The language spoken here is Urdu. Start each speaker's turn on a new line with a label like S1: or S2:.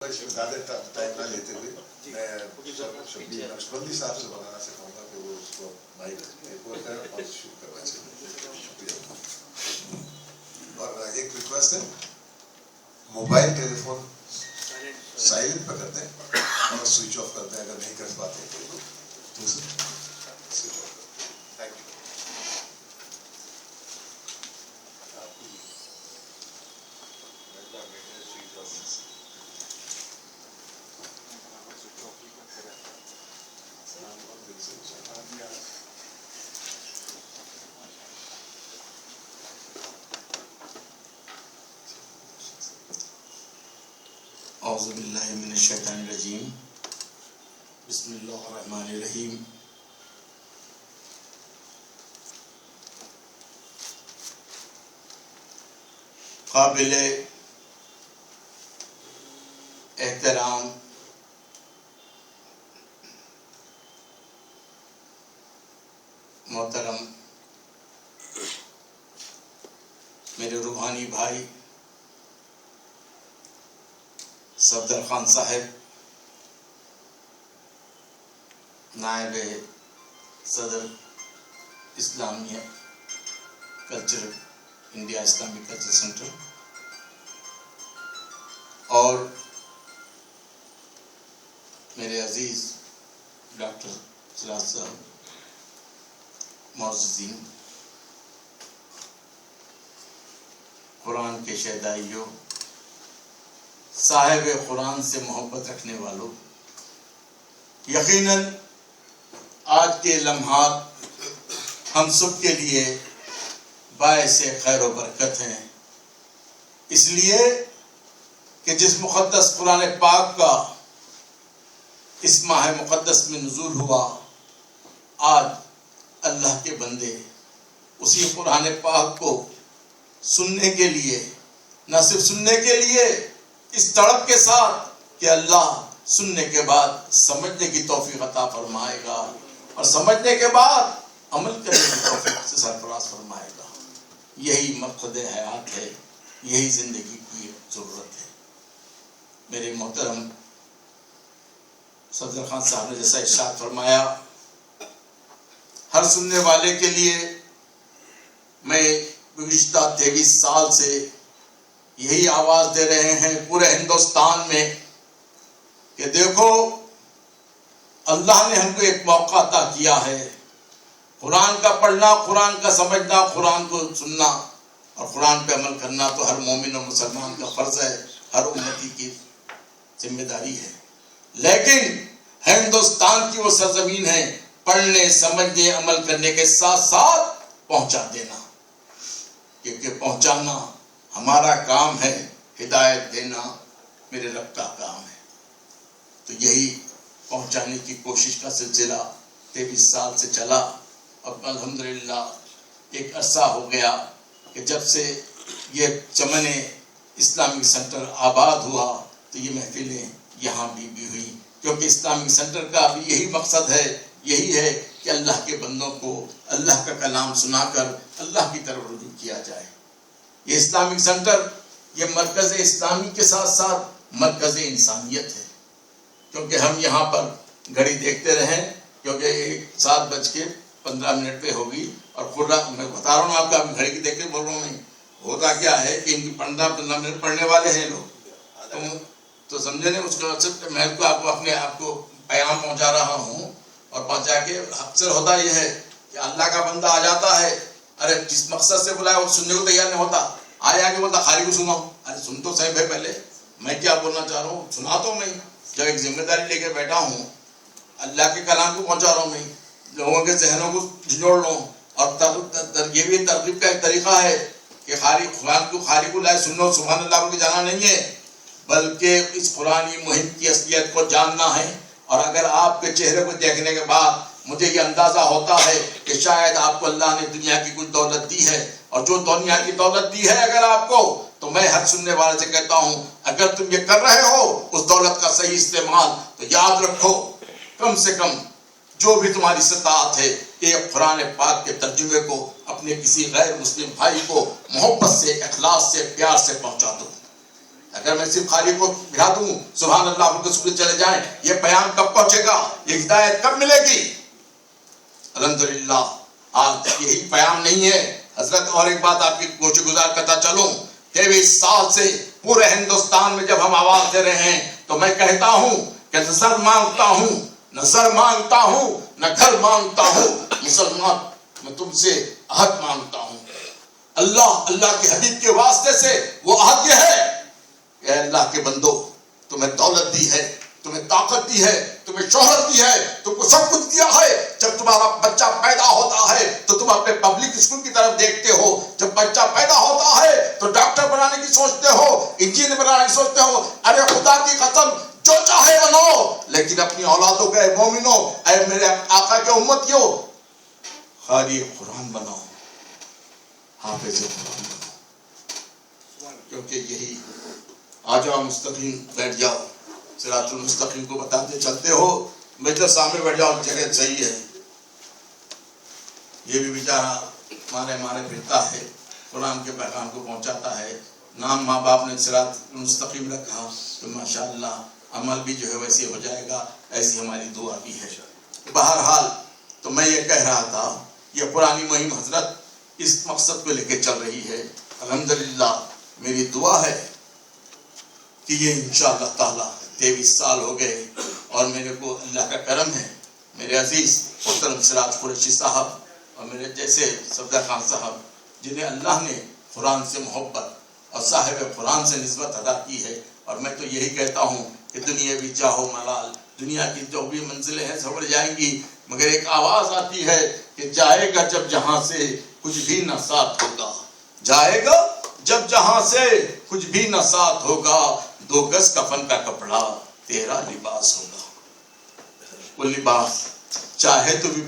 S1: اس میں زیادہ ٹائم نہ لیتے ہوئے میں شبیر نقشبندی صاحب سے بنانا سکھاؤں گا کہ وہ اس کو مائک اور شروع کرنا چاہیے. شکریہ. اور ایک ریکویسٹ ہے, موبائل ٹیلی فون سائلنٹ پہ کرتے ہیں اور سوئچ آف کرتے ہیں اگر نہیں کر پاتے تو دوسرے سوئچ آف کرتے ہیں. Thank you.
S2: اعوذ باللہ من الشیطان الرجیم. بسم اللہ الرحمن الرحیم. قابل احترام محترم میرے روحانی بھائی صفدر خان صاحب, نائب صدر اسلامیہ کلچر انڈیا اسلامی کلچر سینٹر, اور میرے عزیز ڈاکٹر سراج صاحب, معززین, قرآن کے شہدائیوں, صاحب قرآن سے محبت رکھنے والوں, یقیناً آج کے لمحات ہم سب کے لیے باعث خیر و برکت ہیں, اس لیے کہ جس مقدس قرآن پاک کا اس ماہ مقدس میں نزول ہوا, آج اللہ کے بندے اسی قرآن پاک کو سننے کے لیے, نہ صرف سننے کے لیے اس تڑپ کے ساتھ کہ اللہ سننے کے بعد سمجھنے کی توفیق عطا فرمائے گا اور سمجھنے کے بعد عمل کرنے کی توفیق سے سرفراز فرمائے گا. یہی مقصد حیات ہے, یہی زندگی کی ضرورت ہے. میرے محترم صفدر خان صاحب نے جیسا ارشاد فرمایا, ہر سننے والے کے لیے میں گزشتہ 23 سال سے یہی آواز دے رہے ہیں پورے ہندوستان میں کہ دیکھو اللہ نے ہم کو ایک موقع عطا کیا ہے, قرآن کا پڑھنا, قرآن کا سمجھنا, قرآن کو سننا اور قرآن پہ عمل کرنا تو ہر مومن و مسلمان کا فرض ہے, ہر امتی کی ذمہ داری ہے. لیکن ہندوستان کی وہ سرزمین ہے پڑھنے, سمجھنے, عمل کرنے کے ساتھ ساتھ پہنچا دینا, کیونکہ پہنچانا ہمارا کام ہے, ہدایت دینا میرے رب کا کام ہے. تو یہی پہنچانے کی کوشش کا سلسلہ 23 سال سے چلا. اب الحمدللہ ایک عرصہ ہو گیا کہ جب سے یہ چمن اسلامک سینٹر آباد ہوا تو یہ محفلیں یہاں بھی ہوئی, کیونکہ اسلامک سینٹر کا بھی یہی مقصد ہے, یہی ہے کہ اللہ کے بندوں کو اللہ کا کلام سنا کر اللہ کی طرف رجوع کیا جائے. یہ اسلامک سینٹر یہ مرکز اسلامی کے ساتھ ساتھ مرکز انسانیت ہے, کیونکہ ہم یہاں پر گھڑی دیکھتے رہیں کیونکہ 7:15 پہ ہوگی اور قرآن میں بتا رہا ہوں آپ کا, گھڑی کی دیکھ کے بول رہا ہوں. میں ہوتا کیا ہے کہ ان کی 15 منٹ پڑھنے والے ہیں لوگ, تو سمجھے نہیں اس کا میں آپ کو پیغام پہنچا رہا ہوں, اور پہنچا کے اکثر ہوتا یہ ہے کہ اللہ کا بندہ آ جاتا ہے, ارے جس مقصد سے بلایا وہ سننے کو تیار نہیں ہوتا, آیا کہ بولتا خالی کو سناؤ. ارے سن تو صحیح بھائی, پہلے میں کیا بولنا چاہ رہا ہوں سنا تو. میں جب ایک ذمہ داری لے کے بیٹھا ہوں, اللہ کے کلام کو پہنچا رہا ہوں, میں لوگوں کے ذہنوں کو جھنجھوڑ لوں, اور یہ بھی ترغیب کا ایک طریقہ ہے کہ خالی کو لائے سنو سبحان اللہ کو جانا نہیں ہے, بلکہ اس قرآنی مہم کی اصلیت کو جاننا ہے. اور اگر آپ کے چہرے کو دیکھنے کے بعد مجھے یہ اندازہ ہوتا ہے کہ شاید آپ کو اللہ نے دنیا کی کچھ دولت دی ہے, اور جو دنیا کی دولت دی ہے اگر آپ کو, تو میں ہر سننے والے سے کہتا ہوں اگر تم یہ کر رہے ہو اس دولت کا صحیح استعمال, تو یاد رکھو کم سے کم جو بھی تمہاری استطاعت ہے ایک قرآن پاک کے ترجمے کو اپنے کسی غیر مسلم بھائی کو محبت سے, اخلاص سے, پیار سے پہنچا دو. اگر میں صرف خالی کو بٹھا دوں سبحان اللہ بول کے سکول چلے جائیں، یہ پیام کب پہنچے گا؟ یہ ہدایت کب ملے گی؟ الحمدللہ آج یہی پیام نہیں ہے حضرت. اور ایک بات آپ کی گوش گزار کرتا چلوں، 23 سال سے پورے ہندوستان میں جب ہم آواز دے رہے ہیں تو میں کہتا ہوں کہ نظر مانگتا ہوں، نظر مانگتا ہوں، نہ گھر مانگتا ہوں. مسلمان میں تم سے عہد مانگتا ہوں. اللہ کے حبیب کے واسطے سے وہ عہد یہ ہے کہ اے اللہ کے بندو، تمہیں دولت دی ہے، تمہیں طاقت دی ہے، تمہیں شہرت دی ہے، تم کو سب کچھ دیا ہے. جب تمہارا بچہ پیدا ہوتا ہے تو تم اپنے پبلک اسکول کی طرف دیکھتے ہو. جب بچہ پیدا ہوتا ہے تو ڈاکٹر بنانے کی سوچتے ہو، انجینئر بنانے کی سوچتے ہو. ارے خدا کی قسم جو چاہے بنو، لیکن اپنی اولادوں کے مومنوں، اے میرے آقا کے امتیوں، قاری قرآن بناؤ، حافظ قرآن بناؤ. کیونکہ یہی آ جاؤ مستقیم بیٹھ جاؤ، صراط المستقیم کو بتاتے چلتے ہو، میرے سامنے بیٹھ جاؤ، جگہ صحیح ہے. یہ بھی بیچارہ مانے پھرتا ہے، قرآن کے پیغام کو پہنچاتا ہے. نام ماں باپ نے صراط المستقیم رکھا تو ماشاءاللہ عمل بھی جو ہے ویسے ہو جائے گا. ایسی ہماری دعا بھی ہے. بہرحال تو میں یہ کہہ رہا تھا، یہ پرانی مہم حضرت اس مقصد کو لے کے چل رہی ہے. الحمدللہ میری دعا ہے کہ یہ انشاءاللہ تعالی 23 سال ہو گئے اور میرے کو اللہ کا کرم ہے، میرے عزیز محترم سراج قریشی صاحب اور میرے جیسے صفدر خان صاحب جنہیں اللہ نے قرآن سے محبت اور صاحب قرآن سے نسبت ادا کی ہے. اور میں تو یہی کہتا ہوں کہ دنیا بھی چاہو ملال، دنیا کی جو بھی منزلیں ہیں سبڑ جائیں گی، مگر ایک آواز آتی ہے کہ جائے گا جب جہاں سے کچھ بھی نہ ساتھ ہوگا، جائے گا جب جہاں سے کچھ بھی نہ ساتھ ہوگا، 2 گز کفن کا کپڑا تیرا لباس ہوگا. وہ لباس چاہے تو بھی